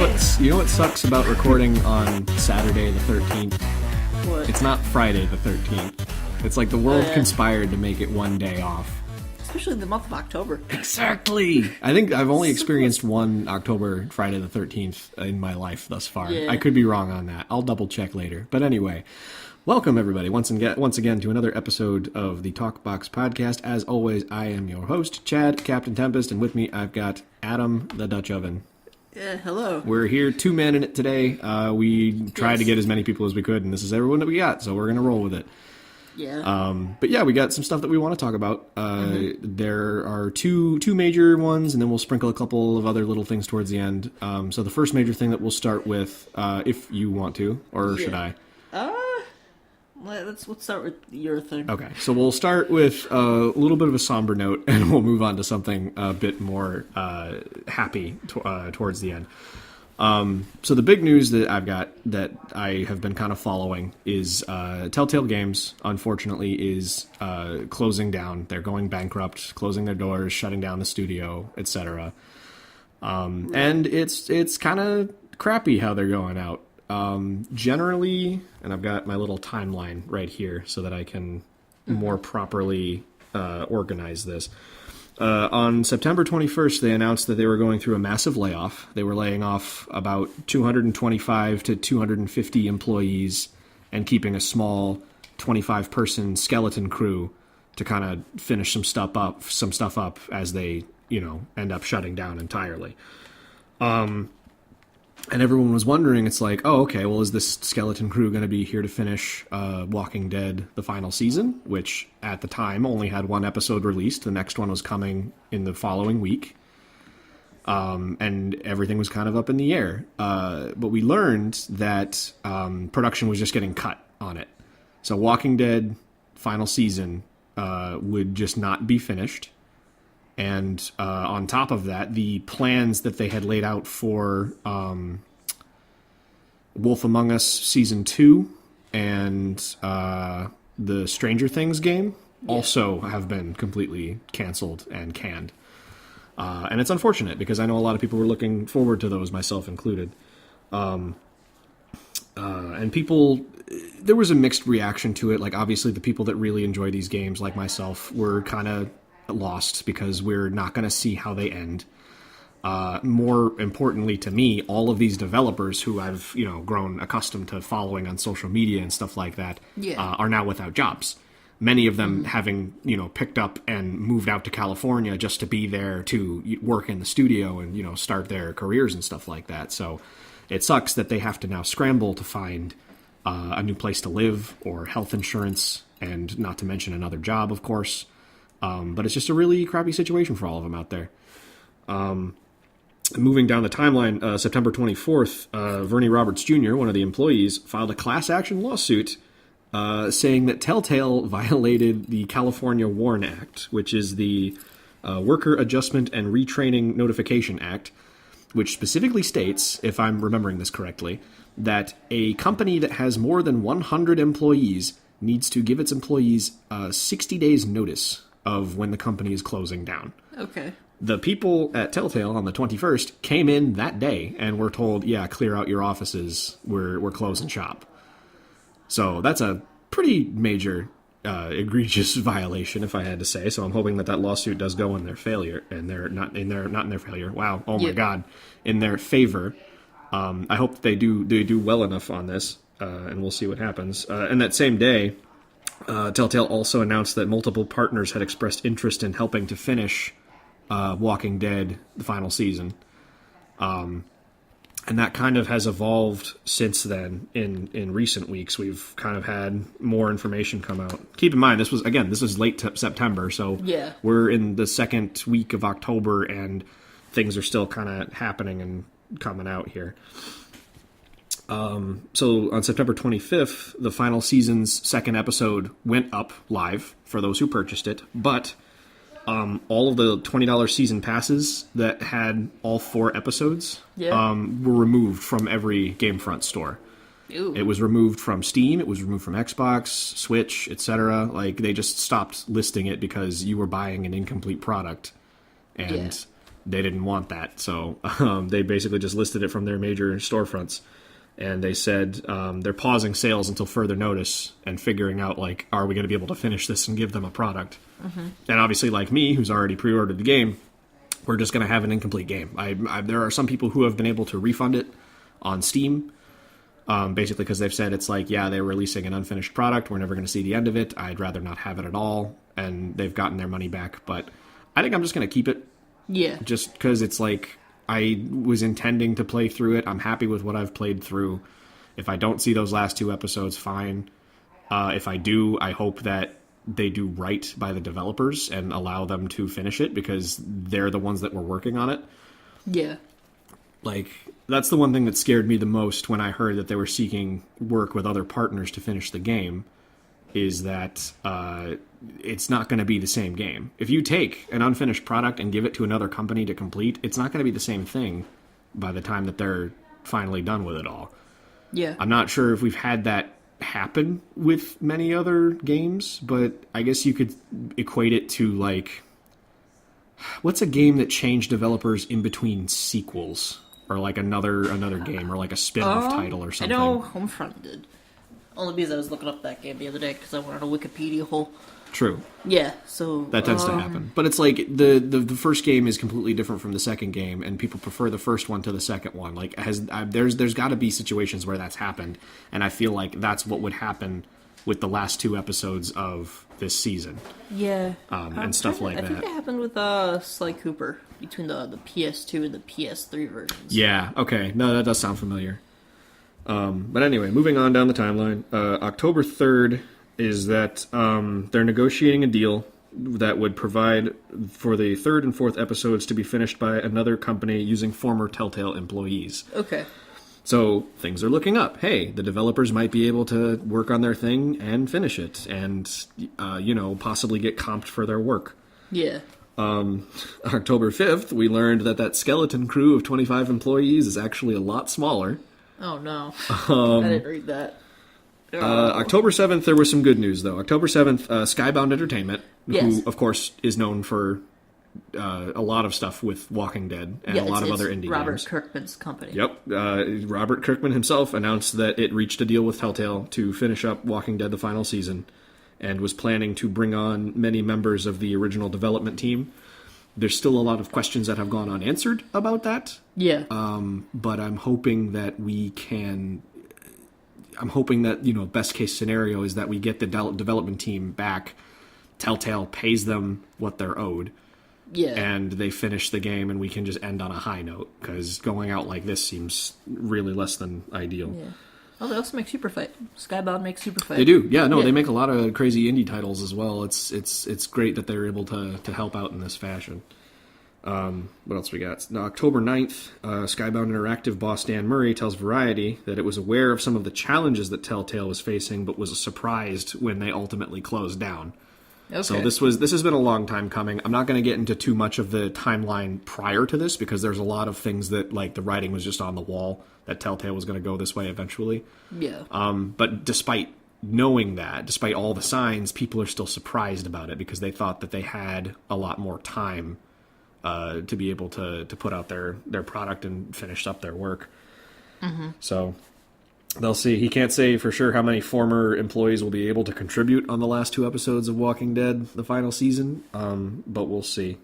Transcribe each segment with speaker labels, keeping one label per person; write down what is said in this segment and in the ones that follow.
Speaker 1: what sucks about recording on Saturday the 13th?
Speaker 2: What?
Speaker 1: It's not Friday the 13th. It's like the world conspired to make it one day off.
Speaker 2: Especially in the month of October.
Speaker 1: Exactly! I think I've only experienced one October Friday the 13th in my life thus far.
Speaker 2: Yeah.
Speaker 1: I could be wrong on that. I'll double check later. But anyway, welcome everybody once again to another episode of the Talkbox podcast. As always, I am your host, Chad, Captain Tempest, and with me I've got Adam, the Dutch Oven.
Speaker 2: Yeah, hello.
Speaker 1: We're here, 2 men in it today. We tried to get as many people as we could, and this is everyone that we got, so we're going to roll with it.
Speaker 2: Yeah.
Speaker 1: But yeah, we got some stuff that we want to talk about. There are two major ones, and then we'll sprinkle a couple of other little things towards the end. So the first major thing that we'll start with, if you want to, or should I?
Speaker 2: Let's start with your thing.
Speaker 1: Okay, so we'll start with a little bit of a somber note, and we'll move on to something a bit more happy towards the end. So the big news that I've got that I have been kind of following is Telltale Games, unfortunately, is closing down. They're going bankrupt, closing their doors, shutting down the studio, etc. And it's kind of crappy how they're going out. Generally, and I've got my little timeline right here so that I can more properly organize this. On September 21st, they announced that they were going through a massive layoff. They were laying off about 225 to 250 employees and keeping a small 25-person skeleton crew to kind of finish some stuff up as they, end up shutting down entirely. And everyone was wondering, it's like, oh, okay, well, is this skeleton crew going to be here to finish Walking Dead, the final season, which at the time only had one episode released. The next one was coming in the following week. And everything was kind of up in the air. But we learned that production was just getting cut on it. So Walking Dead, final season, would just not be finished. And on top of that, the plans that they had laid out for Wolf Among Us Season 2 and the Stranger Things game also have been completely canceled and canned. And it's unfortunate because I know a lot of people were looking forward to those, myself included. And people, there was a mixed reaction to it. Like, obviously, the people that really enjoy these games, like myself, were kind of lost because we're not going to see how they end. More importantly to me, all of these developers who I've grown accustomed to following on social media and stuff like that are now without jobs. Many of them having picked up and moved out to California just to be there to work in the studio and start their careers and stuff like that. So it sucks that they have to now scramble to find a new place to live or health insurance, and not to mention another job, of course. But it's just a really crappy situation for all of them out there. Moving down the timeline, September 24th, Vernie Roberts Jr., one of the employees, filed a class action lawsuit saying that Telltale violated the California WARN Act, which is the Worker Adjustment and Retraining Notification Act, which specifically states, if I'm remembering this correctly, that a company that has more than 100 employees needs to give its employees 60 days notice of when the company is closing down.
Speaker 2: Okay.
Speaker 1: The people at Telltale on the 21st came in that day and were told, clear out your offices, we're closing shop. So that's a pretty major, egregious violation, if I had to say. So I'm hoping that lawsuit does go in their failure, and not in their failure. Wow. Oh my God. In their favor. I hope they do well enough on this, and we'll see what happens. And that same day, Telltale also announced that multiple partners had expressed interest in helping to finish Walking Dead, the final season. And that kind of has evolved since then. In recent weeks, we've kind of had more information come out. Keep in mind, this was late September, so we're in the second week of October, and things are still kind of happening and coming out here. So on September 25th, the final season's second episode went up live for those who purchased it, but all of the $20 season passes that had all 4 episodes were removed from every Gamefront store.
Speaker 2: Ew.
Speaker 1: It was removed from Steam, it was removed from Xbox, Switch, etc. Like, they just stopped listing it because you were buying an incomplete product. And they didn't want that. So they basically just listed it from their major storefronts. And they said they're pausing sales until further notice and figuring out, like, are we going to be able to finish this and give them a product? Mm-hmm. And obviously, like me, who's already pre-ordered the game, we're just going to have an incomplete game. There are some people who have been able to refund it on Steam, basically because they've said it's like, yeah, they're releasing an unfinished product. We're never going to see the end of it. I'd rather not have it at all. And they've gotten their money back. But I think I'm just going to keep it.
Speaker 2: Yeah.
Speaker 1: Just because it's like, I was intending to play through it. I'm happy with what I've played through. If I don't see those last 2 episodes, fine. If I do, I hope that they do right by the developers and allow them to finish it because they're the ones that were working on it.
Speaker 2: Yeah.
Speaker 1: Like, that's the one thing that scared me the most when I heard that they were seeking work with other partners to finish the game, is that it's not going to be the same game. If you take an unfinished product and give it to another company to complete, it's not going to be the same thing by the time that they're finally done with it all.
Speaker 2: Yeah.
Speaker 1: I'm not sure if we've had that happen with many other games, but I guess you could equate it to, like, what's a game that changed developers in between sequels? Or like another game, or like a spin-off title or something.
Speaker 2: I know Homefront did. Only because I was looking up that game the other day because I went on a Wikipedia hole.
Speaker 1: True.
Speaker 2: Yeah, so...
Speaker 1: That tends to happen. But it's like, the first game is completely different from the second game, and people prefer the first one to the second one. Like, there's got to be situations where that's happened, and I feel like that's what would happen with the last 2 episodes of this season.
Speaker 2: Yeah.
Speaker 1: And stuff like that.
Speaker 2: I think it happened with Sly Cooper, between the PS2 and the PS3 versions.
Speaker 1: Yeah, okay. No, that does sound familiar. But anyway, moving on down the timeline. October 3rd is that they're negotiating a deal that would provide for the 3rd and 4th episodes to be finished by another company using former Telltale employees.
Speaker 2: Okay.
Speaker 1: So things are looking up. Hey, the developers might be able to work on their thing and finish it and, possibly get comped for their work.
Speaker 2: Yeah.
Speaker 1: October 5th, we learned that skeleton crew of 25 employees is actually a lot smaller.
Speaker 2: Oh, no. I didn't read that.
Speaker 1: October 7th, there was some good news, though. October 7th, Skybound Entertainment,
Speaker 2: yes.
Speaker 1: who, of course, is known for a lot of stuff with Walking Dead and a lot of other indie games.
Speaker 2: Robert Kirkman's company.
Speaker 1: Yep. Robert Kirkman himself announced that it reached a deal with Telltale to finish up Walking Dead the final season and was planning to bring on many members of the original development team. There's still a lot of questions that have gone unanswered about that.
Speaker 2: Yeah.
Speaker 1: But I'm hoping that we can... I'm hoping that, best case scenario is that we get the development team back, Telltale pays them what they're owed, and they finish the game and we can just end on a high note, because going out like this seems really less than ideal.
Speaker 2: Yeah. Oh, they also make Super Fight. Skybound makes Super Fight.
Speaker 1: They do, yeah. No, they make a lot of crazy indie titles as well. It's great that they're able to help out in this fashion. What else we got? Now, October 9th, Skybound Interactive boss Dan Murray tells Variety that it was aware of some of the challenges that Telltale was facing, but was surprised when they ultimately closed down. Okay. So this has been a long time coming. I'm not going to get into too much of the timeline prior to this, because there's a lot of things that, like, the writing was just on the wall that Telltale was going to go this way eventually.
Speaker 2: Yeah.
Speaker 1: But despite knowing that, despite all the signs, people are still surprised about it because they thought that they had a lot more time to be able to put out their product and finish up their work. Mm-hmm. So they'll see. He can't say for sure how many former employees will be able to contribute on the last 2 episodes of Walking Dead, the final season, but we'll see.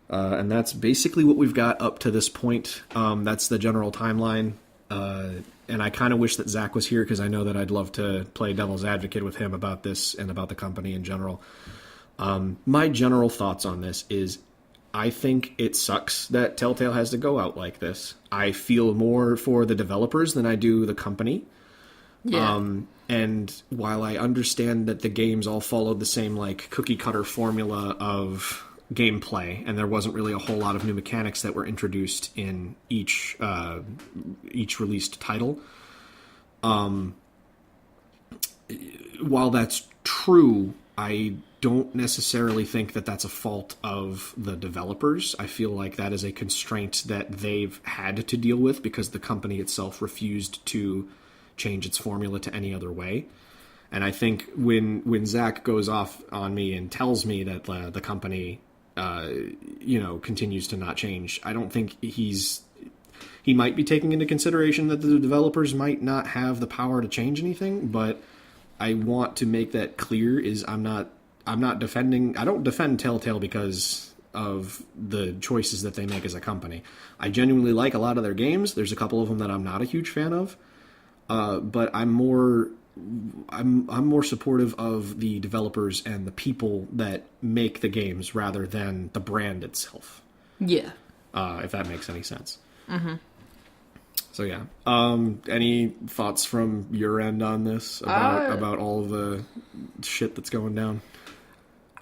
Speaker 1: And that's basically what we've got up to this point. That's the general timeline. And I kind of wish that Zach was here, because I know that I'd love to play devil's advocate with him about this and about the company in general. My general thoughts on this is, I think it sucks that Telltale has to go out like this. I feel more for the developers than I do the company.
Speaker 2: Yeah.
Speaker 1: And while I understand that the games all followed the same, like, cookie-cutter formula of gameplay, and there wasn't really a whole lot of new mechanics that were introduced in each released title, while that's true, I don't necessarily think that that's a fault of the developers. I feel like that is a constraint that they've had to deal with because the company itself refused to change its formula to any other way. And I think when Zach goes off on me and tells me that the company continues to not change. I don't think he might be taking into consideration that the developers might not have the power to change anything, but I want to make that clear is I don't defend Telltale because of the choices that they make as a company. I genuinely like a lot of their games. There's a couple of them that I'm not a huge fan of, but I'm more supportive of the developers and the people that make the games rather than the brand itself.
Speaker 2: Yeah.
Speaker 1: If that makes any sense.
Speaker 2: Mm-hmm.
Speaker 1: So yeah. Any thoughts from your end on this about all of the shit that's going down?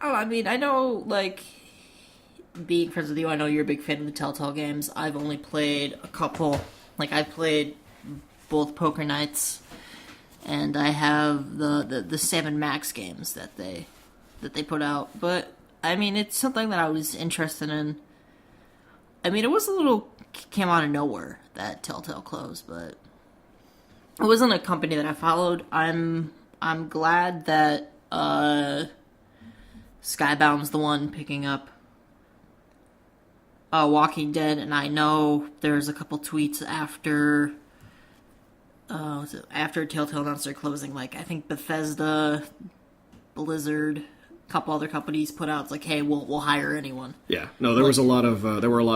Speaker 2: Oh, I mean, I know, being friends with you, I know you're a big fan of the Telltale games. I've only played a couple. I've played both Poker Nights, and I have the 7 Max games that they put out. But, I mean, it's something that I was interested in. I mean, it was came out of nowhere that Telltale closed, but it wasn't a company that I followed. I'm glad that Skybound's the one picking up Walking Dead, and I know there's a couple tweets after Telltale announced their closing. I think Bethesda, Blizzard, a couple other companies put out, it's like, hey, we'll hire anyone.
Speaker 1: Yeah, no, there were a lot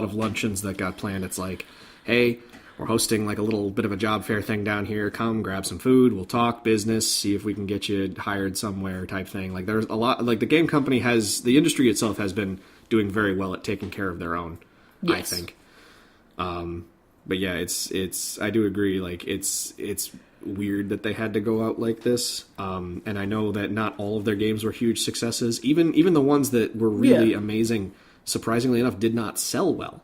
Speaker 1: of luncheons that got planned. It's like, hey, we're hosting a little bit of a job fair thing down here. Come grab some food. We'll talk business. See if we can get you hired somewhere. Type thing. There's a lot. The game company the industry itself has been doing very well at taking care of their own. Yes. I think. But yeah, it's. I do agree. It's weird that they had to go out like this. And I know that not all of their games were huge successes. Even the ones that were really amazing, surprisingly enough, did not sell well.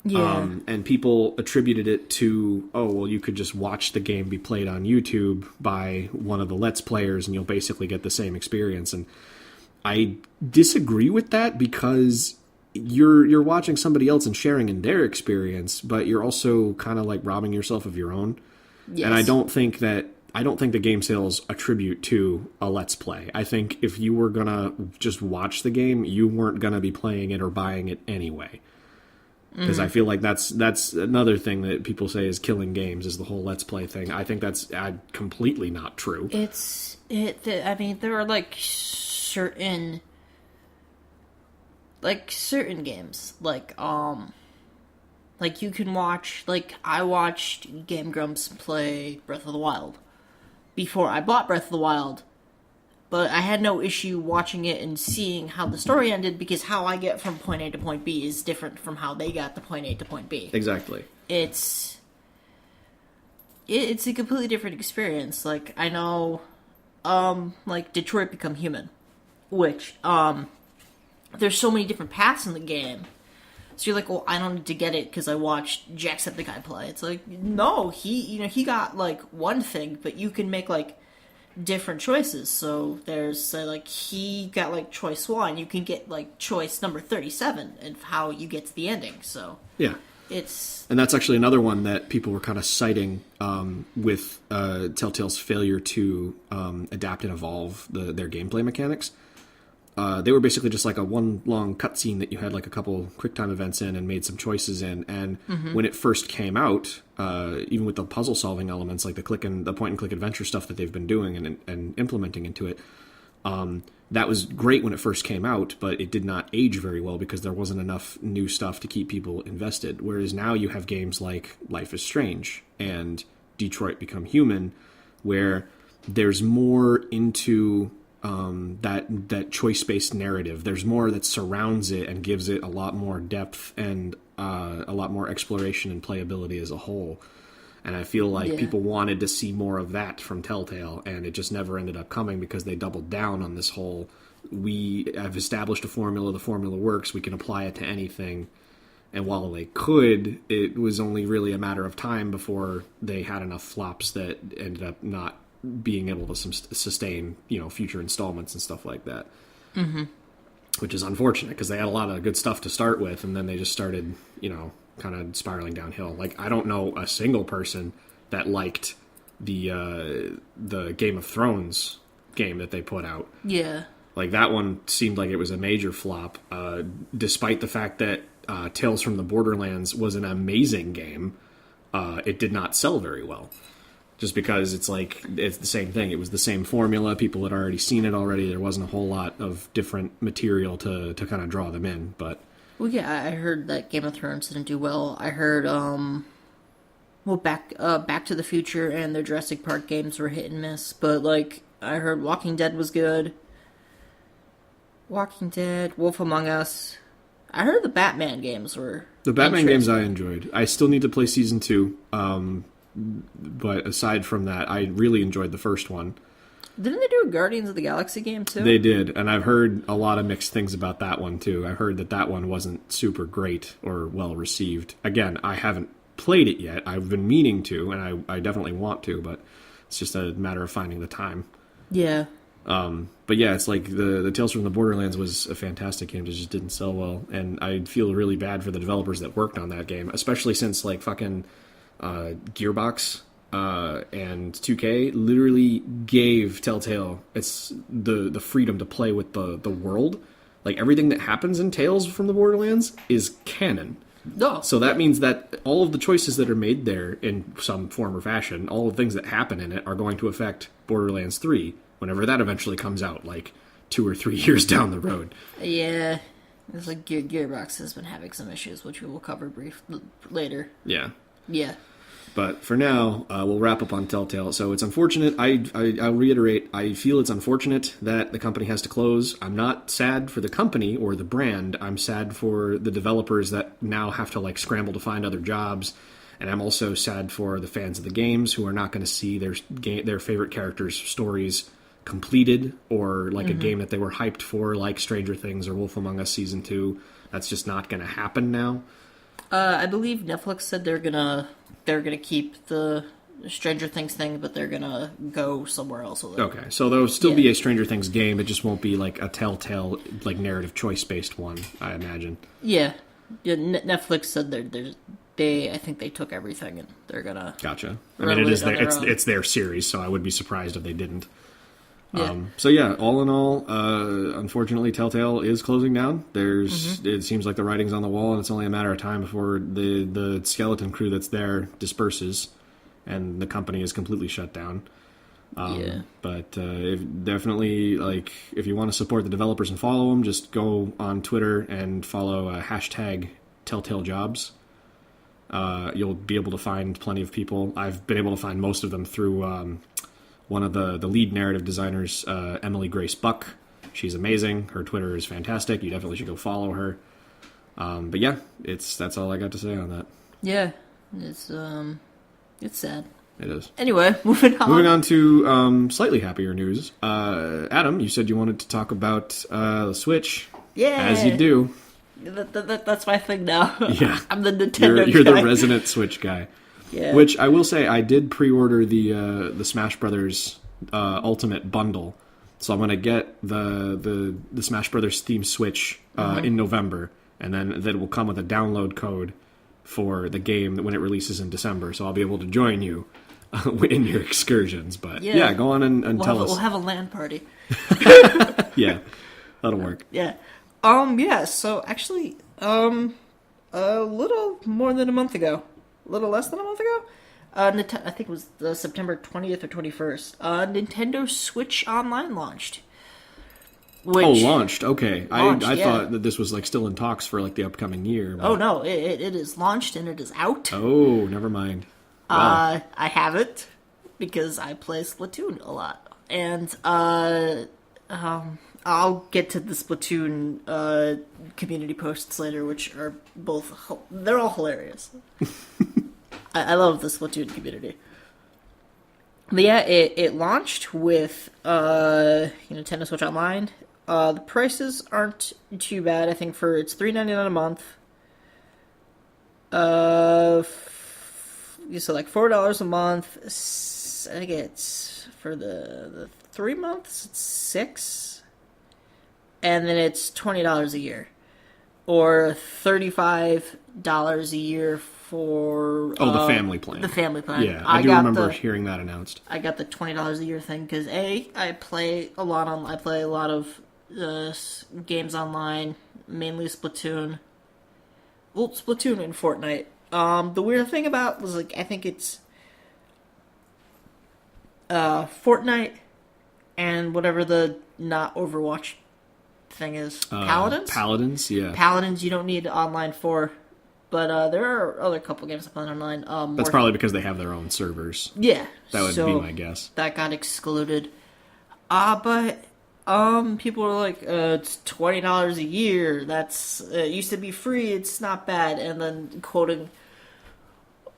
Speaker 1: Yeah. And people attributed it to, you could just watch the game be played on YouTube by one of the Let's Players and you'll basically get the same experience. And I disagree with that because you're watching somebody else and sharing in their experience, but you're also kind of robbing yourself of your own. Yes. And I don't think the game sales attribute to a Let's Play. I think if you were going to just watch the game, you weren't going to be playing it or buying it anyway. Because I feel like that's another thing that people say is killing games is the whole Let's Play thing. I think that's completely not true.
Speaker 2: I mean, there are certain games you can watch. I watched Game Grumps play Breath of the Wild before I bought Breath of the Wild. But I had no issue watching it and seeing how the story ended because how I get from point A to point B is different from how they got to point A to point B. Exactly. It's a completely different experience. I know, Detroit Become Human, which, there's so many different paths in the game. So you're well, I don't need to get it because I watched Jacksepticeye play. It's no, he got, one thing, but you can make, different choices. So there's he got choice 1, you can get choice number 37 and how you get to the ending. So yeah, and that's actually another one that people were kind of citing with Telltale's failure to adapt and evolve their gameplay mechanics. They were basically just a one long cutscene that you had a couple QuickTime events in and made some choices in. And when it first came out, even with the puzzle solving elements, the point and click adventure stuff that they've been doing and implementing into it, that was great when it first came out, but it did not age very well because there wasn't enough new stuff to keep people invested. Whereas now you have games like Life is Strange and Detroit Become Human, where there's more into that choice-based narrative. There's more that surrounds it and gives it a lot more depth and a lot more exploration and playability as a whole. And I feel people wanted to see more of that from Telltale, and it just never ended up coming because they doubled down on this whole, we have established a formula, the formula works, we can apply it to anything. And while they could, it was only really a matter of time before they had enough flops that ended up not being able to sustain, future installments and stuff like that. Mm-hmm. Which is unfortunate because they had a lot of good stuff to start with, and then they just started, kind of spiraling downhill. I don't know a single person that liked the Game of Thrones game that they put out. Yeah.
Speaker 1: Like, that one seemed like it was a major flop, despite the fact that Tales from the Borderlands was an amazing game. It did not sell very well. Just because it's the same thing. It was the same formula. People had already seen it already. There wasn't a whole lot of different material to kind of draw them in. But
Speaker 2: well, yeah, I heard that Game of Thrones didn't do well. I heard, Back to the Future and their Jurassic Park games were hit and miss. But, like, I heard Walking Dead was good. Walking Dead, Wolf Among Us. I heard the Batman games were
Speaker 1: the Batman games I enjoyed. I still need to play Season 2. But aside from that, I really enjoyed the first one.
Speaker 2: Didn't they do a Guardians of the Galaxy game, too?
Speaker 1: They did, and I've heard a lot of mixed things about that one, too. I heard that one wasn't super great or well-received. Again, I haven't played it yet. I've been meaning to, and I definitely want to, but it's just a matter of finding the time.
Speaker 2: Yeah.
Speaker 1: But yeah, it's like the Tales from the Borderlands was a fantastic game. It just didn't sell well, and I feel really bad for the developers that worked on that game, especially since, like, fucking Gearbox and 2K literally gave Telltale the freedom to play with the world. Like, everything that happens in Tales from the Borderlands is canon.
Speaker 2: No.
Speaker 1: So that means that all of the choices that are made there in some form or fashion, all the things that happen in it, are going to affect Borderlands 3 whenever that eventually comes out, like 2 or 3 years down the road.
Speaker 2: Yeah. It's like Gearbox has been having some issues, which we will cover later.
Speaker 1: Yeah.
Speaker 2: Yeah.
Speaker 1: But for now, we'll wrap up on Telltale. So it's unfortunate. I'll reiterate, I feel it's unfortunate that the company has to close. I'm not sad for the company or the brand. I'm sad for the developers that now have to, like, scramble to find other jobs. And I'm also sad for the fans of the games who are not going to see their favorite characters' stories completed, or like a game that they were hyped for, like Stranger Things or Wolf Among Us Season 2. That's just not going to happen now.
Speaker 2: I believe Netflix said they're gonna keep the Stranger Things thing, but they're gonna go somewhere else with it.
Speaker 1: Okay, so there'll still be a Stranger Things game. It just won't be like a Telltale, like, narrative choice based one, I imagine.
Speaker 2: Yeah, Netflix said I think they took everything and they're gonna.
Speaker 1: Gotcha. I mean, it's their series, so I would be surprised if they didn't.
Speaker 2: Yeah.
Speaker 1: So yeah, all in all, unfortunately, Telltale is closing down. It seems like the writing's on the wall, and it's only a matter of time before the skeleton crew that's there disperses, and the company is completely shut down. But definitely, like, if you want to support the developers and follow them, just go on Twitter and follow hashtag Telltale Jobs. You'll be able to find plenty of people. I've been able to find most of them through one of the lead narrative designers, Emily Grace Buck. She's amazing. Her Twitter is fantastic. You definitely should go follow her. But yeah, that's all I got to say on that.
Speaker 2: Yeah, it's sad.
Speaker 1: It is.
Speaker 2: Anyway, moving on.
Speaker 1: Moving on to slightly happier news. Adam, you said you wanted to talk about the Switch.
Speaker 2: Yeah,
Speaker 1: as you do.
Speaker 2: That's my thing now.
Speaker 1: Yeah,
Speaker 2: I'm the Nintendo.
Speaker 1: You're
Speaker 2: guy.
Speaker 1: the resident Switch guy.
Speaker 2: Yeah.
Speaker 1: Which I will say, I did pre-order the Smash Brothers Ultimate Bundle, so I'm gonna get the Smash Brothers theme Switch in November, and then that will come with a download code for the game when it releases in December. So I'll be able to join you in your excursions. But yeah go on and tell us.
Speaker 2: We'll have a LAN party.
Speaker 1: Yeah, that'll work.
Speaker 2: Yeah. Yeah. So actually, a little more than a month ago. A little less than a month ago, I think it was September 20th or 21st, Nintendo Switch Online launched.
Speaker 1: Launched. Okay.
Speaker 2: Launched,
Speaker 1: I thought that this was, like, still in talks for, like, the upcoming year. But...
Speaker 2: Oh, no. It is launched and it is out.
Speaker 1: Oh, never mind. Wow.
Speaker 2: I have it because I play Splatoon a lot. And I'll get to the Splatoon community posts later, which are they're all hilarious. I love the Splatoon community. But yeah, it launched with Nintendo Switch Online. The prices aren't too bad. I think it's $3.99 a month. So like $4 a month. I think it's for the 3 months. It's $6, and then it's $20 a year, or $35 a year for
Speaker 1: the family plan.
Speaker 2: The family plan.
Speaker 1: Yeah, I do remember hearing that announced.
Speaker 2: I got the $20 a year thing because I play a lot of games online, mainly Splatoon. Well, Splatoon and Fortnite. The weird thing about was like I think it's Fortnite and whatever the not Overwatch thing is. Paladins?
Speaker 1: Paladins, yeah.
Speaker 2: Paladins you don't need online for. But there are other couple games I play online.
Speaker 1: That's probably because they have their own servers.
Speaker 2: Yeah.
Speaker 1: That would be my guess.
Speaker 2: That got excluded. But people are like, it's $20 a year. That's it used to be free. It's not bad. And then quoting,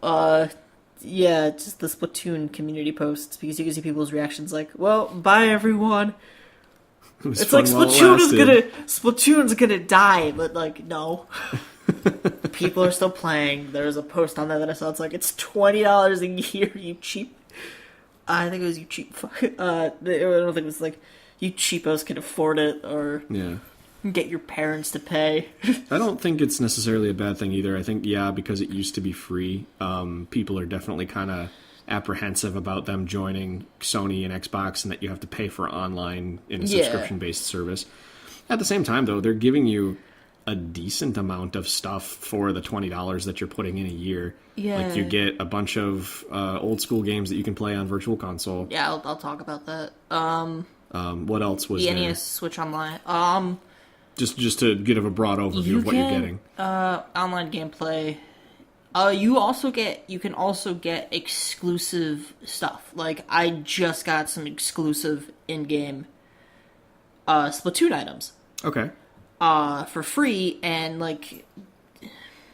Speaker 2: just the Splatoon community posts because you can see people's reactions like, "Well, bye everyone." It's like Splatoon's gonna die, but like no. People are still playing. There's a post on there that I saw. It's like it's $20 a year. You cheap. I think it was you cheap. I don't think it was like you cheapos can afford it or get your parents to pay.
Speaker 1: I don't think it's necessarily a bad thing either. I think because it used to be free, people are definitely kind of apprehensive about them joining Sony and Xbox and that you have to pay for online in a subscription-based service. At the same time, though, they're giving you a decent amount of stuff for the $20 that you're putting in a year.
Speaker 2: Yeah.
Speaker 1: Like you get a bunch of old school games that you can play on Virtual Console.
Speaker 2: Yeah, I'll talk about that.
Speaker 1: What else was there?
Speaker 2: The NES Switch Online.
Speaker 1: Just to give a broad overview of what you're getting.
Speaker 2: Online gameplay. You can also get exclusive stuff. Like I just got some exclusive in-game Splatoon items.
Speaker 1: Okay.
Speaker 2: For free and like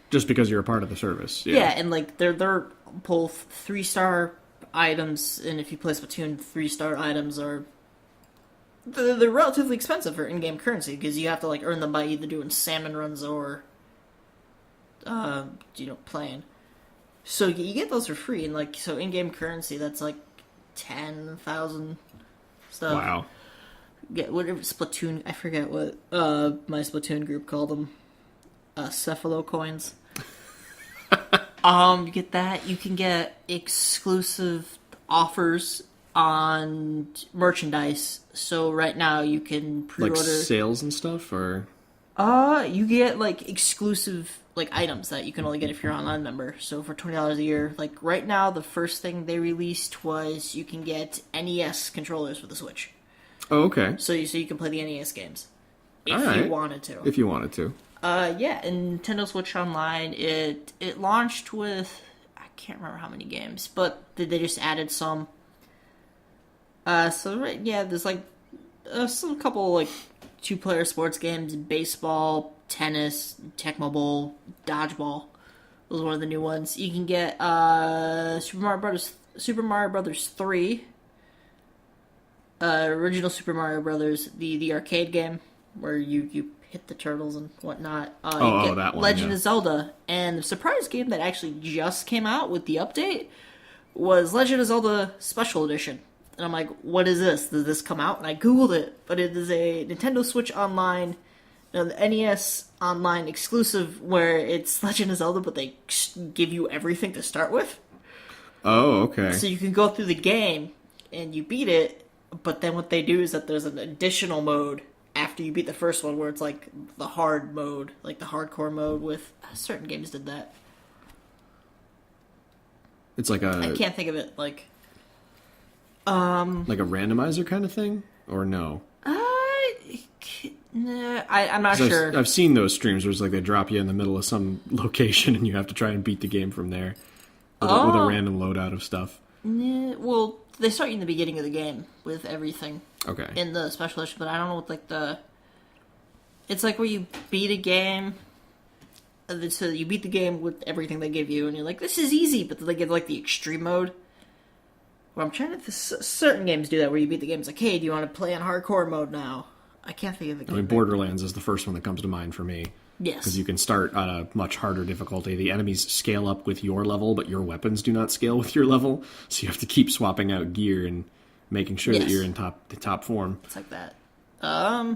Speaker 1: just because you're a part of the service.
Speaker 2: Yeah, and like they're both 3-star items, and if you play Splatoon, 3-star items are they're relatively expensive for in-game currency because you have to like earn them by either doing salmon runs or playing. So you get those for free, and like so in-game currency that's like 10,000 stuff.
Speaker 1: Wow.
Speaker 2: Get whatever Splatoon. I forget what my Splatoon group called them. Cephalo coins. You get that. You can get exclusive offers on merchandise. So right now you can pre-order
Speaker 1: like sales and stuff, or
Speaker 2: you get like exclusive like items that you can only get if you're an online member. So for $20 a year, like right now, the first thing they released was you can get NES controllers for the Switch.
Speaker 1: Oh, okay.
Speaker 2: So you can play the NES games if you wanted to.
Speaker 1: If you wanted to.
Speaker 2: And Nintendo Switch Online, it launched with I can't remember how many games, but they just added some. There's like some couple like 2-player sports games: baseball, tennis, Tecmo Bowl, dodgeball. Those are one of the new ones. You can get Super Mario Brothers 3. Original Super Mario Brothers, the arcade game where you hit the turtles and whatnot.
Speaker 1: That one.
Speaker 2: Legend of Zelda, and the surprise game that actually just came out with the update was Legend of Zelda Special Edition. And I'm like, what is this? Did this come out? And I googled it, but it is a Nintendo Switch Online, the NES Online exclusive where it's Legend of Zelda, but they give you everything to start with.
Speaker 1: Oh, okay.
Speaker 2: So you can go through the game and you beat it. But then what they do is that there's an additional mode after you beat the first one where it's like the hard mode, like the hardcore mode with certain games did that.
Speaker 1: It's like
Speaker 2: I can't think of it like
Speaker 1: a randomizer kind of thing or no?
Speaker 2: I'm not sure.
Speaker 1: I've seen those streams where it's like they drop you in the middle of some location and you have to try and beat the game from there with a random loadout of stuff.
Speaker 2: Well, they start you in the beginning of the game with everything.
Speaker 1: Okay.
Speaker 2: In the special edition, but I don't know what like the. It's like where you beat a game. So you beat the game with everything they give you, and you're like, "This is easy," but then they give like the extreme mode. Well, I'm trying to. Certain games do that where you beat the game. It's like, "Hey, do you want to play on hardcore mode now?" I can't think of the game.
Speaker 1: I mean, Borderlands is the first one that comes to mind for me.
Speaker 2: Yes.
Speaker 1: Because you can start on a much harder difficulty. The enemies scale up with your level, but your weapons do not scale with your level. So you have to keep swapping out gear and making sure that you're in top form.
Speaker 2: It's like that. I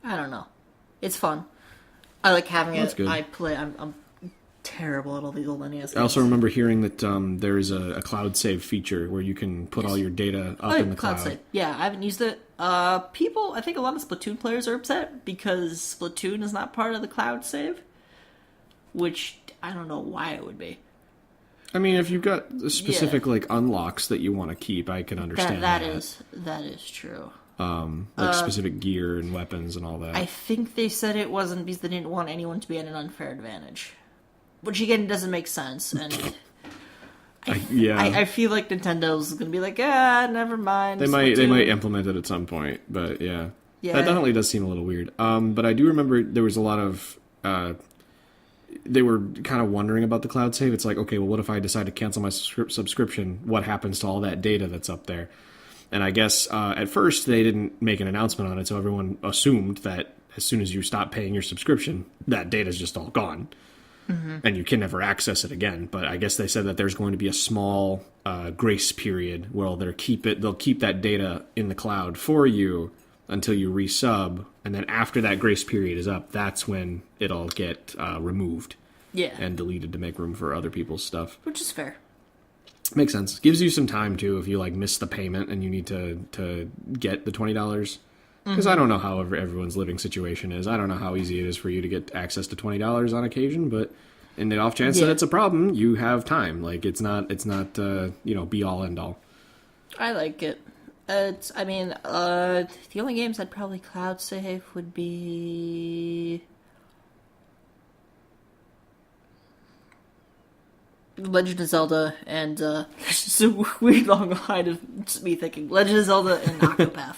Speaker 2: don't know. It's fun. I like having it.
Speaker 1: Good.
Speaker 2: I play. I'm terrible at all these old NES games.
Speaker 1: I also remember hearing that there is a cloud save feature where you can put all your data up in the cloud.
Speaker 2: Save. Yeah, I haven't used it. People, I think a lot of Splatoon players are upset because Splatoon is not part of the cloud save, which I don't know why it would be.
Speaker 1: I mean, if you've got specific like unlocks that you want to keep, I can understand that.
Speaker 2: That is true.
Speaker 1: Like specific gear and weapons and all that.
Speaker 2: I think they said it wasn't because they didn't want anyone to be at an unfair advantage, which again doesn't make sense. And I feel like Nintendo's going to be like, never mind.
Speaker 1: They might implement it at some point, but yeah, that definitely does seem a little weird. But I do remember there was a lot of. They were kind of wondering about the cloud save. It's like, okay, well, what if I decide to cancel my subscription? What happens to all that data that's up there? And I guess at first they didn't make an announcement on it, so everyone assumed that as soon as you stop paying your subscription, that data's just all gone. Mm-hmm. And you can never access it again. But I guess they said that there's going to be a small grace period where they'll keep that data in the cloud for you until you resub, and then after that grace period is up, that's when it'll get removed and deleted to make room for other people's stuff.
Speaker 2: Which is fair.
Speaker 1: Makes sense. Gives you some time, too, if you like miss the payment and you need to get the $20. Because I don't know how everyone's living situation is. I don't know how easy it is for you to get access to $20 on occasion, but in the off chance that it's a problem, you have time. Like, it's not be all end all.
Speaker 2: I like it. The only games I'd probably cloud save would be Legend of Zelda and it's a weird long line of me thinking Legend of Zelda and Octopath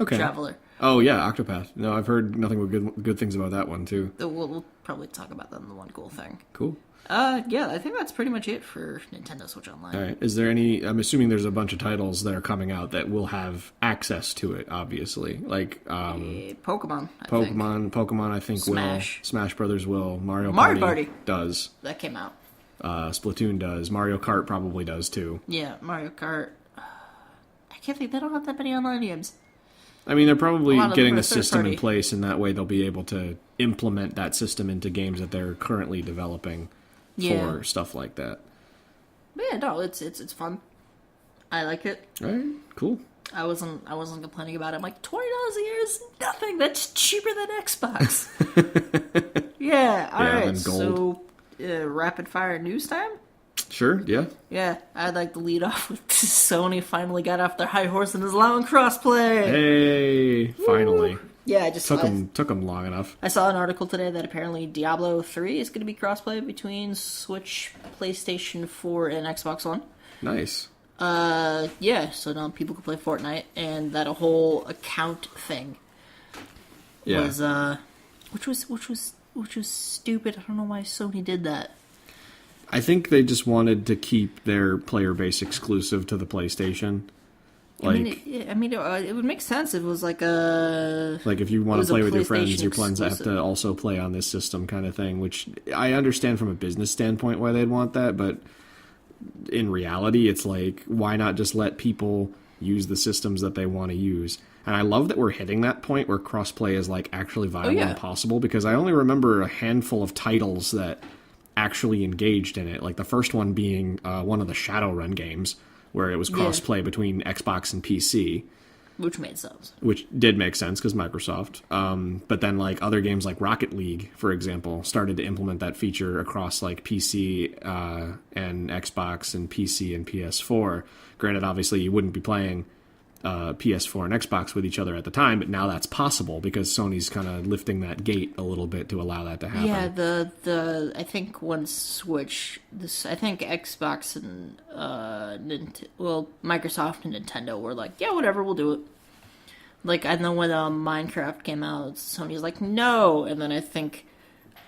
Speaker 2: Traveler.
Speaker 1: Oh yeah, Octopath. No, I've heard nothing but good things about that one too.
Speaker 2: We'll probably talk about that in the one cool thing.
Speaker 1: Cool.
Speaker 2: Yeah, I think that's pretty much it for Nintendo Switch Online.
Speaker 1: All right. Is there any... I'm assuming there's a bunch of titles that are coming out that will have access to it, obviously. Like,
Speaker 2: Pokemon, I think
Speaker 1: Smash. Will. Smash Brothers will. Mario Party does.
Speaker 2: That came out.
Speaker 1: Splatoon does. Mario Kart probably does, too.
Speaker 2: Yeah, Mario Kart. I can't think... They don't have that many online games.
Speaker 1: I mean, they're probably getting the system in place, and that way they'll be able to implement that system into games that they're currently developing. For stuff like that.
Speaker 2: But yeah, no, it's fun. I like it.
Speaker 1: All right, cool.
Speaker 2: I wasn't complaining about it. I'm like, $20 a year is nothing. That's cheaper than Xbox. Yeah, all right. So, rapid fire news time.
Speaker 1: Sure. Yeah.
Speaker 2: Yeah, I'd like to lead off with Sony finally got off their high horse and is allowing crossplay.
Speaker 1: Hey, finally.
Speaker 2: Yeah, I just
Speaker 1: took them long enough.
Speaker 2: I saw an article today that apparently Diablo 3 is going to be crossplay between Switch, PlayStation 4, and Xbox One.
Speaker 1: Nice.
Speaker 2: Yeah, so now people can play Fortnite, and that a whole account thing was which was stupid. I don't know why Sony did that.
Speaker 1: I think they just wanted to keep their player base exclusive to the PlayStation.
Speaker 2: It would make sense if it was like
Speaker 1: if you want to play with your friends have to also play on this system kind of thing, which I understand from a business standpoint why they'd want that, but in reality, it's like, why not just let people use the systems that they want to use? And I love that we're hitting that point where crossplay is like actually viable and possible, because I only remember a handful of titles that actually engaged in it, like the first one being one of the Shadowrun games, where it was crossplay between Xbox and PC.
Speaker 2: Which made sense.
Speaker 1: Which did make sense, because Microsoft. But then, like, other games like Rocket League, for example, started to implement that feature across, like, PC and Xbox and PC and PS4. Granted, obviously, you wouldn't be playing PS4 and Xbox with each other at the time, but now that's possible, because Sony's kind of lifting that gate a little bit to allow that to happen.
Speaker 2: Yeah, I think once Switch, I think Xbox and Microsoft and Nintendo were like, yeah, whatever, we'll do it. Like, I know when Minecraft came out, Sony's like, no, and then I think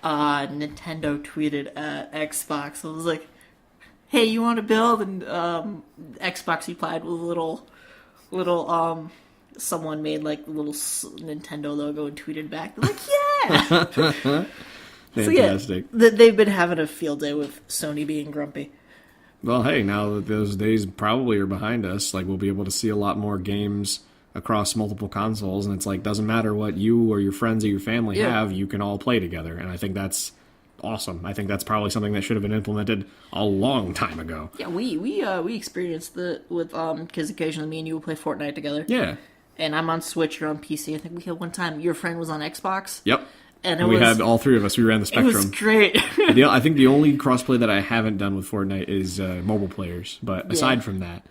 Speaker 2: Nintendo tweeted at Xbox, it was like, hey, you want to build? And Xbox replied with a little someone made like a little Nintendo logo and tweeted back. They're like, yeah!
Speaker 1: Fantastic.
Speaker 2: So, yeah, they've been having a field day with Sony being grumpy.
Speaker 1: Well, hey, now that those days probably are behind us, like, we'll be able to see a lot more games across multiple consoles, and it's like, doesn't matter what you or your friends or your family have, you can all play together. And I think that's awesome. I think that's probably something that should have been implemented a long time ago.
Speaker 2: Yeah, we experienced it with because occasionally me and you will play Fortnite together.
Speaker 1: Yeah.
Speaker 2: And I'm on Switch, you're on PC. I think we had one time your friend was on Xbox.
Speaker 1: Yep.
Speaker 2: And
Speaker 1: we had all three of us. We ran the spectrum.
Speaker 2: It was great.
Speaker 1: I think the only crossplay that I haven't done with Fortnite is mobile players. But aside from that,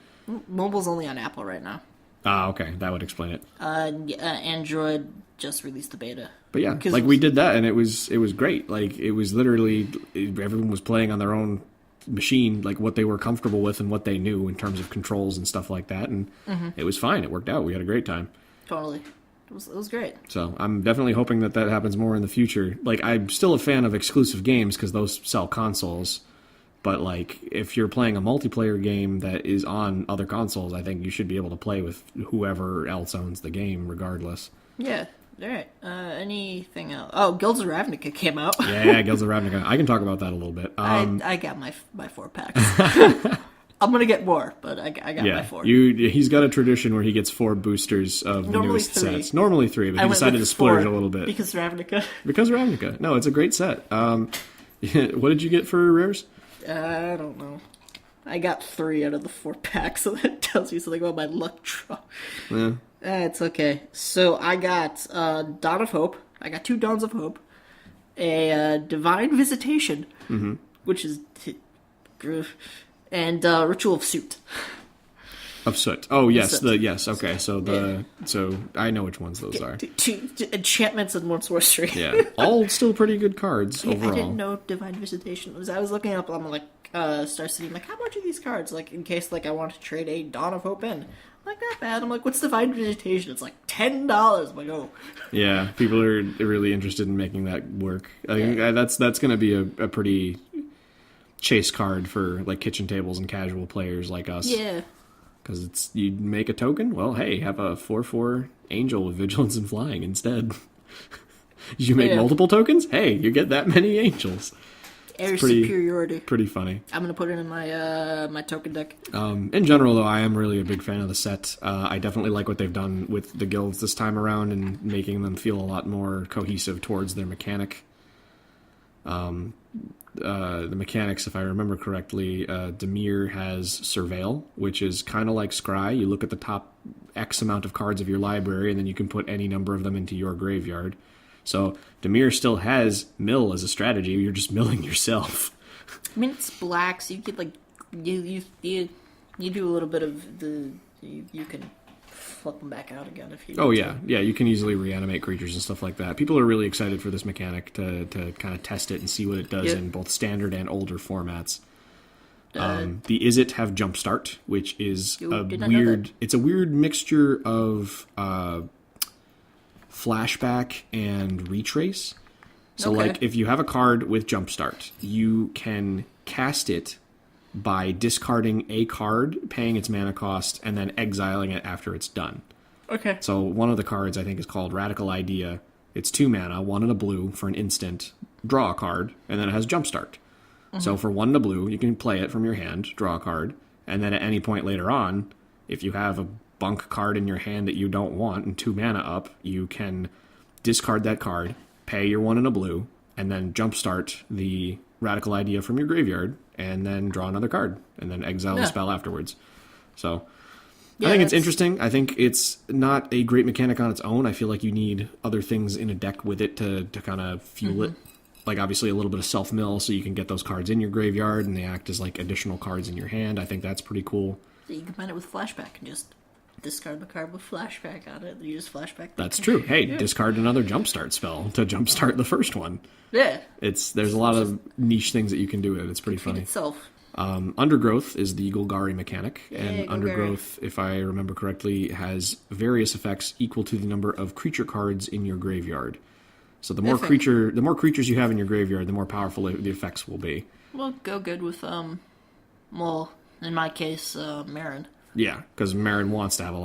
Speaker 2: mobile's only on Apple right now.
Speaker 1: Ah, okay, that would explain it.
Speaker 2: Android just released the beta.
Speaker 1: But yeah, like we did that, and it was great. Like it was literally everyone was playing on their own machine, like what they were comfortable with and what they knew in terms of controls and stuff like that, and it was fine. It worked out. We had a great time.
Speaker 2: Totally. It was great.
Speaker 1: So I'm definitely hoping that happens more in the future. Like I'm still a fan of exclusive games because those sell consoles. But like if you're playing a multiplayer game that is on other consoles, I think you should be able to play with whoever else owns the game, regardless.
Speaker 2: Yeah. All right. Anything else? Oh, Guilds of Ravnica came out.
Speaker 1: Yeah, Guilds of Ravnica. I can talk about that a little bit.
Speaker 2: I got my 4 packs. I'm gonna get more, but I got my 4.
Speaker 1: He's got a tradition where he gets 4 boosters of the newest sets. Normally 3, but he decided to splurge a little bit.
Speaker 2: Because Ravnica.
Speaker 1: Because Ravnica. No, it's a great set. What did you get for rares?
Speaker 2: I don't know. I got 3 out of the 4 packs, so that tells you something about my luck draw.
Speaker 1: Yeah.
Speaker 2: It's okay. So I got Dawn of Hope. I got 2 Dawns of Hope. A Divine Visitation, which is... and Ritual of Soot.
Speaker 1: Of Soot. Oh, yes.
Speaker 2: Soot.
Speaker 1: Yes, okay. So I know which ones those are.
Speaker 2: 2 enchantments and 1 sorcery.
Speaker 1: Yeah. All still pretty good cards overall.
Speaker 2: I didn't know Divine Visitation was. I was looking up, I'm like, Star City, I'm like, how much are these cards? Like, in case, like, I want to trade a Dawn of Hope in. I'm like, not bad. I'm like, what's Divine Visitation? It's like $10. I'm like, oh.
Speaker 1: Yeah, people are really interested in making that work. I think that's going to be a pretty chase card for, like, kitchen tables and casual players like us.
Speaker 2: Yeah.
Speaker 1: Because you make a token, well, hey, have a 4/4 angel with vigilance and flying instead. Did you make multiple tokens? Hey, you get that many angels.
Speaker 2: Air superiority.
Speaker 1: Pretty funny.
Speaker 2: I'm gonna put it in my my token deck.
Speaker 1: In general, though, I am really a big fan of the set. I definitely like what they've done with the guilds this time around and making them feel a lot more cohesive towards their mechanic. The mechanics, if I remember correctly, Damir has Surveil, which is kind of like Scry. You look at the top X amount of cards of your library, and then you can put any number of them into your graveyard. So Damir still has mill as a strategy. You're just milling yourself.
Speaker 2: I mean, it's black, so you get like you do a little bit of the you can flip them back out again if you.
Speaker 1: Oh yeah, yeah. You can easily reanimate creatures and stuff like that. People are really excited for this mechanic to kind of test it and see what it does in both standard and older formats. The Izzet have Jumpstart, which is a weird. It's a weird mixture of flashback and retrace. So, like, if you have a card with Jumpstart, you can cast it by discarding a card, paying its mana cost, and then exiling it after it's done.
Speaker 2: Okay.
Speaker 1: So one of the cards, I think, is called Radical Idea. It's 2 mana, 1 and a blue for an instant. Draw a card, and then it has Jumpstart. So for 1 and a blue, you can play it from your hand, draw a card, and then at any point later on, if you have a bunk card in your hand that you don't want and 2 mana up, you can discard that card, pay your 1 and a blue, and then Jumpstart the Radical Idea from your graveyard, and then draw another card, and then exile the spell afterwards. So I think it's interesting. I think it's not a great mechanic on its own. I feel like you need other things in a deck with it to kind of fuel it. Like, obviously, a little bit of self-mill, so you can get those cards in your graveyard, and they act as, like, additional cards in your hand. I think that's pretty cool.
Speaker 2: So you combine it with Flashback and just discard the card with Flashback on it. You just Flashback.
Speaker 1: That's true. Hey, discard another Jumpstart spell to jumpstart the first one.
Speaker 2: Yeah.
Speaker 1: There's a lot of niche things that you can do with it. It's pretty funny.
Speaker 2: Itself.
Speaker 1: Undergrowth is the Golgari mechanic, and
Speaker 2: Golgari.
Speaker 1: Undergrowth, if I remember correctly, has various effects equal to the number of creature cards in your graveyard. So the more creatures you have in your graveyard, the more powerful the effects will be.
Speaker 2: Well, go good with well, in my case, Marin.
Speaker 1: Yeah, because Marin wants to have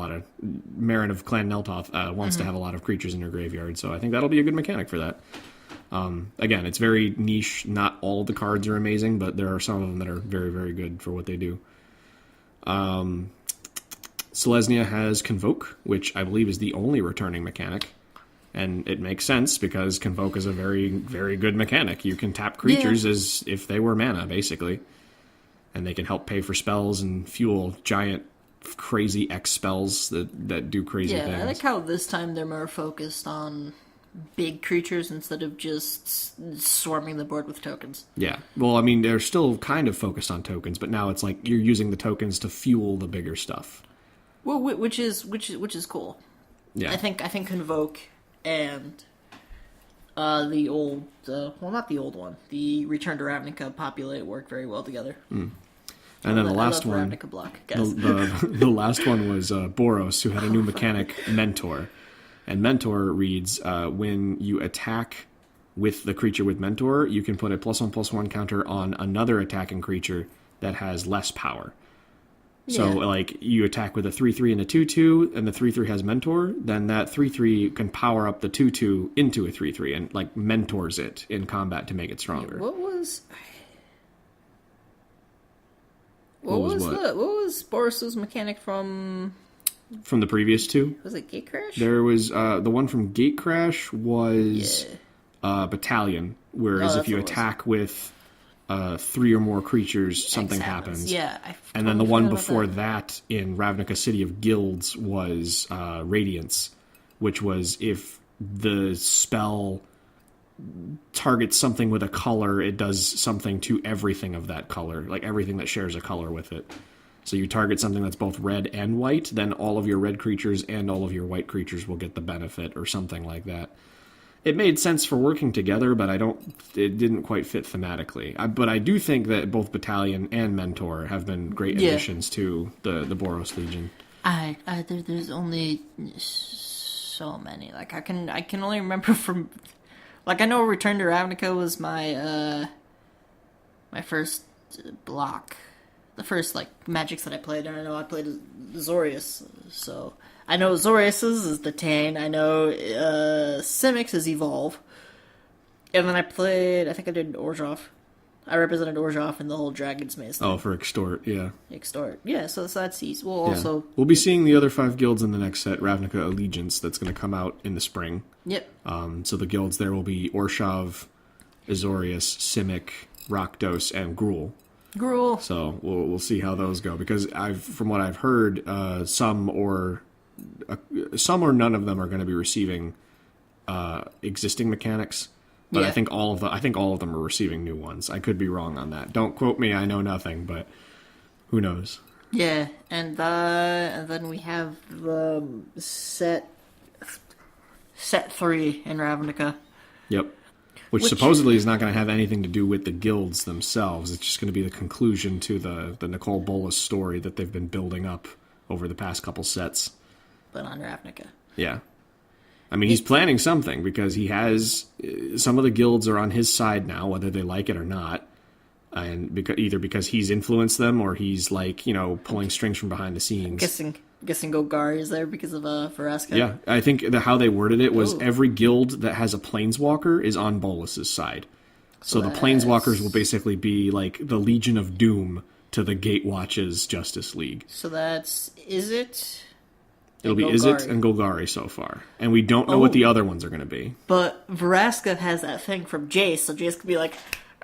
Speaker 1: Marin of Clan Neltoth wants to have a lot of creatures in your graveyard. So I think that'll be a good mechanic for that. Again, it's very niche. Not all of the cards are amazing, but there are some of them that are very, very good for what they do. Selesnya has Convoke, which I believe is the only returning mechanic. And it makes sense because Convoke is a very, very good mechanic. You can tap creatures as if they were mana, basically. And they can help pay for spells and fuel giant, crazy X spells that do crazy things.
Speaker 2: Yeah, I like how this time they're more focused on big creatures instead of just swarming the board with tokens.
Speaker 1: Yeah. Well, I mean, they're still kind of focused on tokens, but now it's like you're using the tokens to fuel the bigger stuff.
Speaker 2: Well, which is cool.
Speaker 1: Yeah.
Speaker 2: I think Convoke and the old, not the old one, the Return to Ravnica Populate work very well together.
Speaker 1: And then the last one,
Speaker 2: Ravnica block, guys.
Speaker 1: the last one was Boros, who had a new mechanic, Mentor. And Mentor reads, when you attack with the creature with Mentor, you can put a +1/+1 counter on another attacking creature that has less power. So, like, you attack with a 3/3 and a 2/2, and the 3/3 has Mentor, then that 3/3 can power up the 2/2 into a 3/3 and, like, mentors it in combat to make it stronger.
Speaker 2: What was Boros's mechanic from
Speaker 1: the previous two?
Speaker 2: Was it Gatecrash?
Speaker 1: There was, the one from Gatecrash was Battalion, whereas if you attack with 3 or more creatures, something happens.
Speaker 2: Yeah.
Speaker 1: And then the one before that in Ravnica City of Guilds was Radiance, which was if the spell targets something with a color, it does something to everything of that color, like everything that shares a color with it. So you target something that's both red and white, then all of your red creatures and all of your white creatures will get the benefit or something like that. It made sense for working together, but it didn't quite fit thematically. But I do think that both Battalion and Mentor have been great additions to the Boros Legion.
Speaker 2: There's only so many. Like I can only remember from, like I know Return to Ravnica was my my first block, the first like magics that I played, and I know I played Azorius, so. I know Azorius's is the Tane. I know Simic's is Evolve. And then I think I did Orzhov. I represented Orzhov in the whole Dragon's Maze thing.
Speaker 1: Oh, for Extort, yeah.
Speaker 2: Extort. Yeah, so that's easy. Also...
Speaker 1: We'll be seeing the other 5 guilds in the next set, Ravnica Allegiance, that's going to come out in the spring.
Speaker 2: Yep.
Speaker 1: So the guilds there will be Orshov, Azorius, Simic, Rakdos, and Gruul.
Speaker 2: Gruul.
Speaker 1: So we'll see how those go, because from what I've heard, some or none of them are going to be receiving existing mechanics, but I think all of them are receiving new ones. I could be wrong on that. Don't quote me. I know nothing, but who knows?
Speaker 2: Yeah, and then we have the set 3 in Ravnica.
Speaker 1: Yep. Which supposedly is not going to have anything to do with the guilds themselves. It's just going to be the conclusion to the Nicole Bolas story that they've been building up over the past couple sets.
Speaker 2: But on Ravnica.
Speaker 1: Yeah. I mean, he's planning something because he has... some of the guilds are on his side now, whether they like it or not. And either because he's influenced them or he's, like, pulling strings from behind the scenes.
Speaker 2: Guessing Golgari is there because of Vraska?
Speaker 1: Yeah, I think how they worded it was every guild that has a Planeswalker is on Bolas's side. So the Planeswalkers will basically be, like, the Legion of Doom to the Gatewatch's Justice League.
Speaker 2: So that's... Izzet...
Speaker 1: It'll be Izzet and Golgari so far. And we don't know what the other ones are going to be.
Speaker 2: But Vraska has that thing from Jace, so Jace could be like...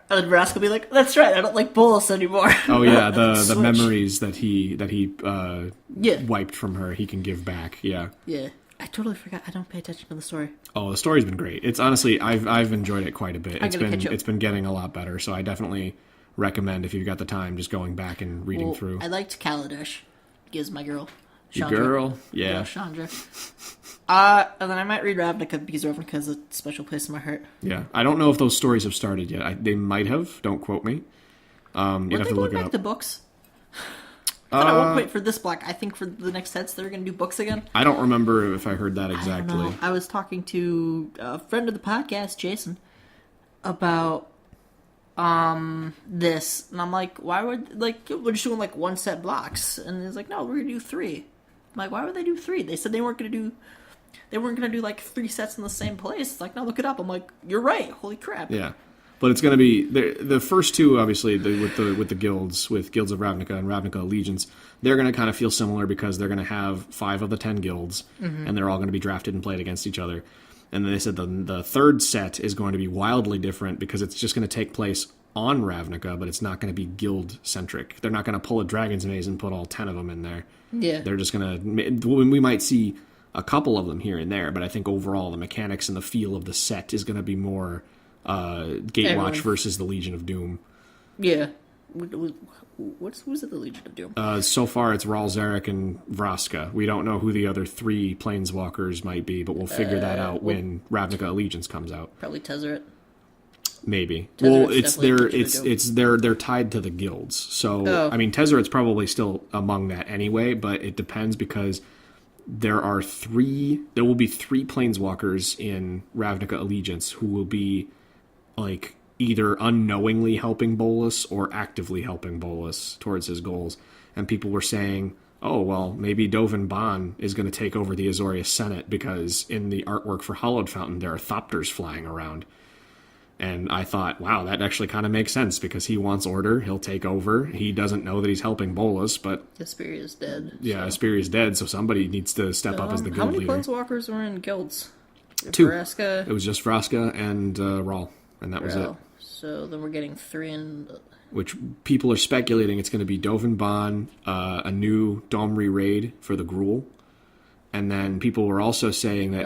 Speaker 2: And Vraska will be like, that's right, I don't like Bolas anymore.
Speaker 1: Oh yeah, the memories that he wiped from her, he can give back, yeah.
Speaker 2: Yeah. I totally forgot. I don't pay attention to the story.
Speaker 1: Oh, the story's been great. It's honestly, I've enjoyed it quite a bit. It's been getting a lot better, so I definitely recommend, if you've got the time, just going back and reading through.
Speaker 2: I liked Kaladesh. Gives my girl.
Speaker 1: Your girl? Yeah.
Speaker 2: Chandra. And then I might read Ravnica because Ravnica has a special place in my heart.
Speaker 1: Yeah. I don't know if those stories have started yet. They might have. Don't quote me. You'd have to look it up.
Speaker 2: Back to books? I thought at one point for this block, I think for the next sets, they're going to do books again.
Speaker 1: I don't remember if I heard that exactly.
Speaker 2: I don't know. I was talking to a friend of the podcast, Jason, about this, and I'm like, why would, like, we're just doing, like, one set blocks, and he's like, no, we're going to do 3. I'm like, why would they do 3? They said they weren't going to do, like, 3 sets in the same place. It's like, no, look it up. I'm like, you're right. Holy crap.
Speaker 1: Yeah. But it's going to be the first 2, obviously, with the guilds, with Guilds of Ravnica and Ravnica Allegiance. They're going to kind of feel similar because they're going to have 5 of the 10 guilds, and they're all going to be drafted and played against each other. And then they said the third set is going to be wildly different because it's just going to take place on Ravnica, but it's not going to be guild-centric. They're not going to pull a Dragon's Maze and put all 10 of them in there.
Speaker 2: Yeah.
Speaker 1: They're just going to... We might see a couple of them here and there, but I think overall the mechanics and the feel of the set is going to be more Gatewatch versus the Legion of Doom.
Speaker 2: Yeah. Who's at the Legion of Doom?
Speaker 1: So far, it's Ral Zarek and Vraska. We don't know who the other 3 Planeswalkers might be, but we'll figure that out when Ravnica Allegiance comes out.
Speaker 2: Probably Tezzeret.
Speaker 1: Maybe.
Speaker 2: Tezzeret's
Speaker 1: They're tied to the guilds. So I mean, Tezzeret's probably still among that anyway, but it depends because there will be 3 Planeswalkers in Ravnica Allegiance who will be like either unknowingly helping Bolas or actively helping Bolas towards his goals. And people were saying, oh, well, maybe Dovan Bond is going to take over the Azorius Senate because in the artwork for Hallowed Fountain, there are Thopters flying around. And I thought, wow, that actually kind of makes sense because he wants order. He'll take over. He doesn't know that he's helping Bolas, but...
Speaker 2: Asperia's dead.
Speaker 1: Yeah, Asperia's dead, so somebody needs to step up as the guild leader.
Speaker 2: How many Planeswalkers were in guilds?
Speaker 1: 2.
Speaker 2: Vraska?
Speaker 1: It was just Vraska and Ral, and that was it.
Speaker 2: So then we're getting 3 in...
Speaker 1: Which people are speculating it's going to be Dovan Bond, a new Domri raid for the Gruul. And then people were also saying that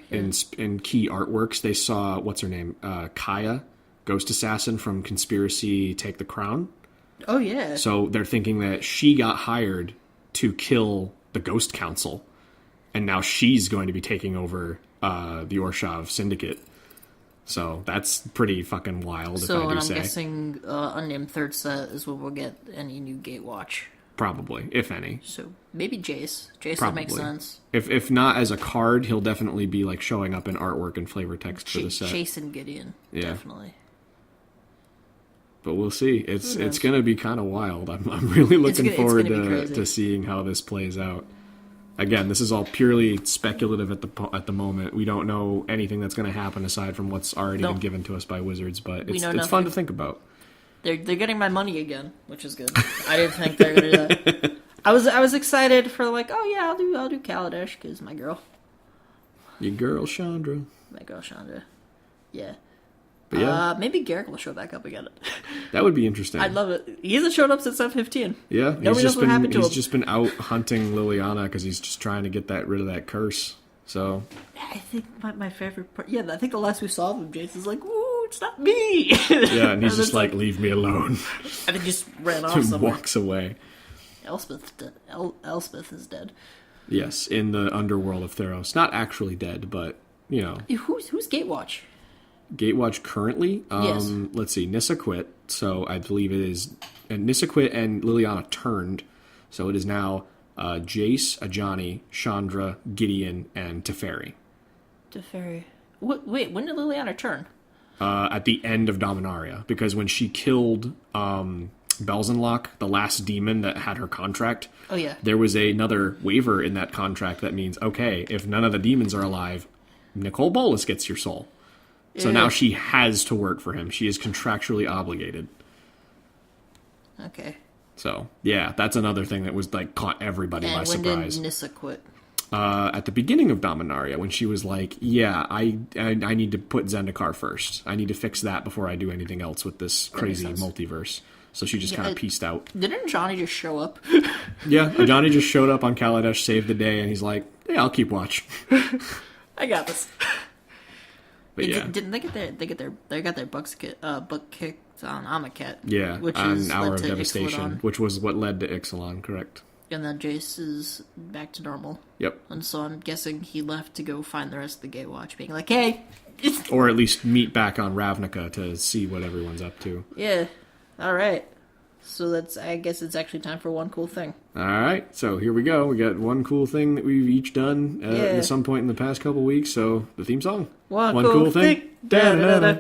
Speaker 1: in key artworks, they saw, what's her name? Kaya, Ghost Assassin from Conspiracy Take the Crown.
Speaker 2: Oh, yeah.
Speaker 1: So they're thinking that she got hired to kill the Ghost Council. And now she's going to be taking over the Orshav Syndicate. So that's pretty fucking wild, if I do say.
Speaker 2: So I'm guessing unnamed third set is where we'll get any new Gatewatch.
Speaker 1: Probably, if any.
Speaker 2: So maybe Jace. Jace would make sense.
Speaker 1: If not as a card, he'll definitely be like showing up in artwork and flavor text for the set.
Speaker 2: Chase and Gideon, definitely.
Speaker 1: But we'll see. It's going to be kind of wild. I'm really looking forward to seeing how this plays out. Again, this is all purely speculative at the moment. We don't know anything that's going to happen aside from what's already been given to us by Wizards, but it's fun to think about.
Speaker 2: They're getting my money again, which is good. I didn't think they were going to do that. I was excited for like, oh yeah, I'll do Kaladesh because my girl.
Speaker 1: Your girl Chandra.
Speaker 2: My girl Chandra. Yeah.
Speaker 1: But yeah.
Speaker 2: Maybe Garrick will show back up again.
Speaker 1: That would be interesting.
Speaker 2: I'd love it. He hasn't showed up since F15.
Speaker 1: Yeah,
Speaker 2: nobody knows what happened to him.
Speaker 1: He's just been out hunting Liliana because he's just trying to get rid of that curse. So
Speaker 2: I think my favorite part. Yeah, I think the last we saw of him, Jason's like, "Ooh, it's not me."
Speaker 1: Yeah, and he's just like, "Leave me alone."
Speaker 2: And he just ran off
Speaker 1: and
Speaker 2: somewhere.
Speaker 1: Walks away.
Speaker 2: Elspeth is dead.
Speaker 1: Yes, in the underworld of Theros. Not actually dead, but you know.
Speaker 2: Who's Gatewatch?
Speaker 1: Gatewatch currently?
Speaker 2: Yes.
Speaker 1: Let's see. Nissa quit, so I believe it is... And Nissa quit and Liliana turned, so it is now Jace, Ajani, Chandra, Gideon, and Teferi.
Speaker 2: Teferi. Wait, when did Liliana turn?
Speaker 1: At the end of Dominaria, because when she killed Belzenlock, the last demon that had her contract, there was another waiver in that contract that means, okay, if none of the demons are alive, Nicole Bolas gets your soul. So now she has to work for him. She is contractually obligated.
Speaker 2: Okay.
Speaker 1: So, yeah, that's another thing that was like caught everybody by surprise.
Speaker 2: And when did Nissa quit?
Speaker 1: At the beginning of Dominaria, when she was like, yeah, I need to put Zendikar first. I need to fix that before I do anything else with this crazy multiverse. So she just kind of pieced out.
Speaker 2: Didn't Johnny just show up?
Speaker 1: Yeah, Johnny just showed up on Kaladesh, saved the day, and he's like, yeah, I'll keep watch.
Speaker 2: I got this.
Speaker 1: But yeah.
Speaker 2: Didn't they got their butt kicked on Amaket?
Speaker 1: Yeah,
Speaker 2: which
Speaker 1: on Hour of Devastation, which was what led to Ixalan, correct?
Speaker 2: And then Jace is back to normal.
Speaker 1: Yep.
Speaker 2: And so I'm guessing he left to go find the rest of the Gatewatch, being like, hey!
Speaker 1: Or at least meet back on Ravnica to see what everyone's up to.
Speaker 2: Yeah. Alright. So I guess it's actually time for one cool thing.
Speaker 1: Alright, so here we go. We got one cool thing that we've each done at some point in the past couple weeks, so the theme song.
Speaker 2: One cool thing. Da-da-da-da.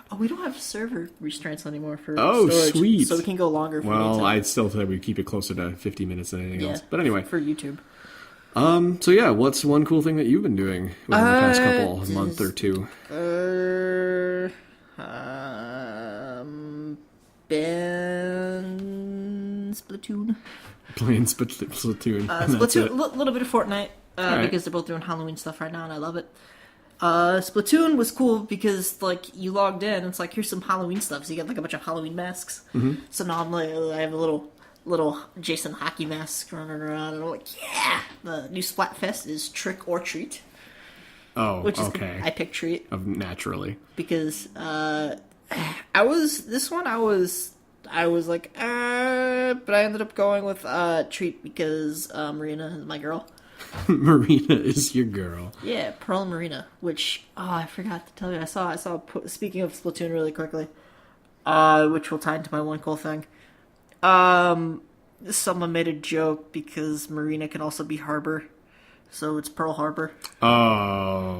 Speaker 2: Oh, we don't have server restraints anymore for storage,
Speaker 1: sweet.
Speaker 2: So we can go longer.
Speaker 1: Well, I'd still say we keep it closer to 50 minutes than anything else. But anyway.
Speaker 2: For YouTube.
Speaker 1: So yeah, what's one cool thing that you've been doing within the past couple month or two?
Speaker 2: Been Splatoon.
Speaker 1: Playing Splatoon.
Speaker 2: Splatoon, a little bit of Fortnite.
Speaker 1: Alright.
Speaker 2: because they're both doing Halloween stuff right now, and I love it. Splatoon was cool because, like, you logged in, and it's like, here's some Halloween stuff, so you get, like, a bunch of Halloween masks. Mm-hmm. So now I'm like, I have a little Jason hockey mask running around, and I'm like, yeah! The new Splatfest is Trick or Treat.
Speaker 1: Oh,
Speaker 2: which is
Speaker 1: okay.
Speaker 2: I picked Treat.
Speaker 1: Naturally.
Speaker 2: Because, I was like, but I ended up going with, Treat because, Marina is my girl.
Speaker 1: Marina is your girl.
Speaker 2: Yeah, Pearl and Marina, which, I forgot to tell you, I saw, speaking of Splatoon really quickly, which will tie into my one cool thing, someone made a joke because Marina can also be Harbor, so it's Pearl Harbor.
Speaker 1: Oh.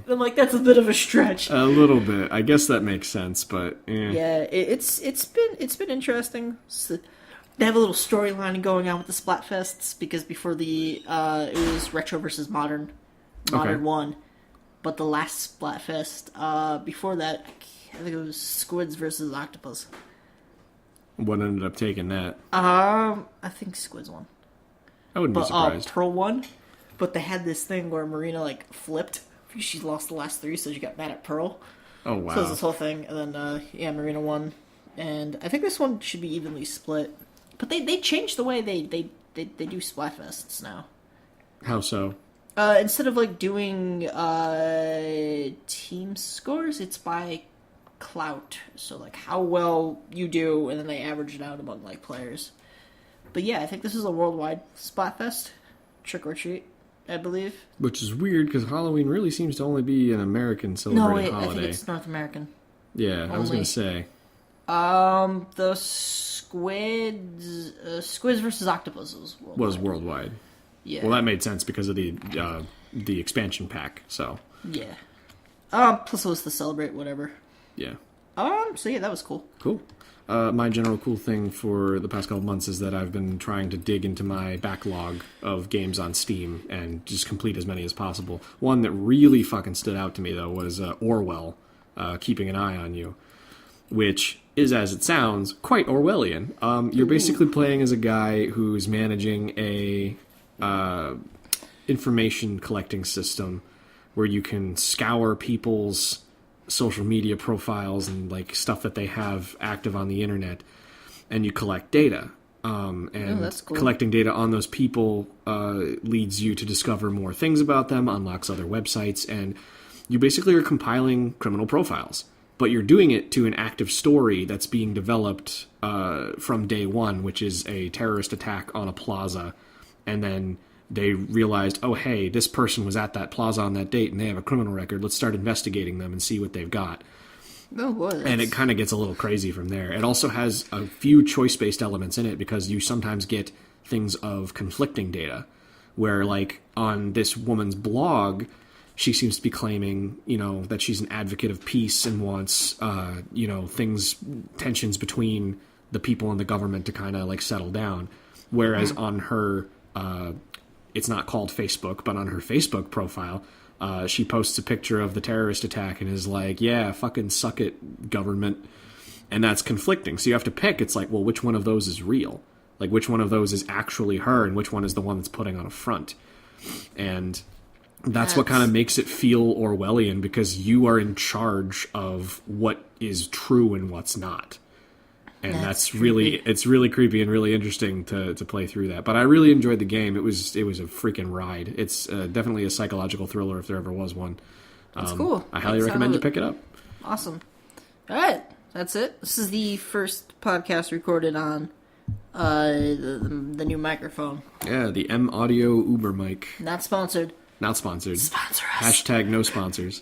Speaker 2: I'm like, that's a bit of a stretch.
Speaker 1: A little bit. I guess that makes sense, but,
Speaker 2: Yeah, it's been interesting. So, they have a little storyline going on with the Splatfests, because before it was Retro versus Modern won, but the last Splatfest, before that, I think it was Squids versus Octopus.
Speaker 1: What ended up taking that?
Speaker 2: I think Squids won.
Speaker 1: I wouldn't be surprised.
Speaker 2: Pearl won, but they had this thing where Marina, like, flipped. She lost the last 3, so she got mad at Pearl.
Speaker 1: Oh, wow.
Speaker 2: So it was this whole thing, and then, Marina won. And I think this one should be evenly split. But they changed the way they do Splatfests now.
Speaker 1: How so?
Speaker 2: Instead of, like, doing team scores, it's by clout. So, like, how well you do, and then they average it out among, like, players. But yeah, I think this is a worldwide Splatfest. Trick or Treat, I believe.
Speaker 1: Which is weird, because Halloween really seems to only be an American celebrated holiday.
Speaker 2: I think it's North American.
Speaker 1: Yeah, I was going to say.
Speaker 2: The Squids versus Octopus was worldwide. Yeah.
Speaker 1: Well, that made sense because of the expansion pack, so.
Speaker 2: Yeah. Plus it was to celebrate whatever.
Speaker 1: Yeah.
Speaker 2: So yeah, that was cool.
Speaker 1: Cool. My general cool thing for the past couple months is that I've been trying to dig into my backlog of games on Steam and just complete as many as possible. One that really fucking stood out to me, though, was Orwell, Keeping an Eye on You, which is, as it sounds, quite Orwellian. You're basically playing as a guy who's managing a information collecting system where you can scour people's social media profiles and like stuff that they have active on the internet, and you collect data. That's cool. Collecting data on those people leads you to discover more things about them, unlocks other websites, and you basically are compiling criminal profiles. But you're doing it to an active story that's being developed from day one, which is a terrorist attack on a plaza. And then they realized, oh, hey, this person was at that plaza on that date, and they have a criminal record. Let's start investigating them and see what they've got.
Speaker 2: Oh, boy.
Speaker 1: And it kind of gets a little crazy from there. It also has a few choice-based elements in it, because you sometimes get things of conflicting data, where, like, on this woman's blog, she seems to be claiming, that she's an advocate of peace and wants, tensions between the people and the government to kind of, like, settle down. Whereas on her, it's not called Facebook, but on her Facebook profile, she posts a picture of the terrorist attack and is like, yeah, fucking suck it, government. And that's conflicting. So you have to pick. It's like, well, which one of those is real? Like, which one of those is actually her, and which one is the one that's putting on a front? And that's what kind of makes it feel Orwellian, because you are in charge of what is true and what's not. And it's really creepy and really interesting to play through that. But I really enjoyed the game. It was a freaking ride. It's definitely a psychological thriller if there ever was one.
Speaker 2: That's cool.
Speaker 1: I highly recommend you pick it up.
Speaker 2: Awesome. All right, that's it. This is the first podcast recorded on the new microphone.
Speaker 1: Yeah, the M Audio Uber mic.
Speaker 2: Not sponsored.
Speaker 1: Not sponsored.
Speaker 2: Sponsor us.
Speaker 1: Hashtag no sponsors.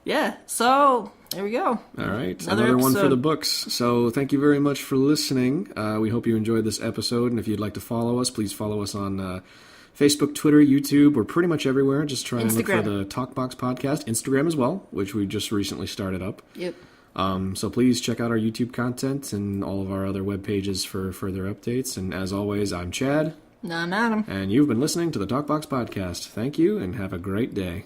Speaker 2: Yeah, so there we go.
Speaker 1: All right, another one for the books. So thank you very much for listening. We hope you enjoyed this episode, and if you'd like to follow us, please follow us on Facebook, Twitter, YouTube. We're pretty much everywhere. Just try and look for the Talkbox Podcast. Instagram as well, which we just recently started up.
Speaker 2: Yep.
Speaker 1: So please check out our YouTube content and all of our other web pages for further updates. And as always, I'm Chad.
Speaker 2: No, I'm Adam.
Speaker 1: And you've been listening to the Talkbox Podcast. Thank you, and have a great day.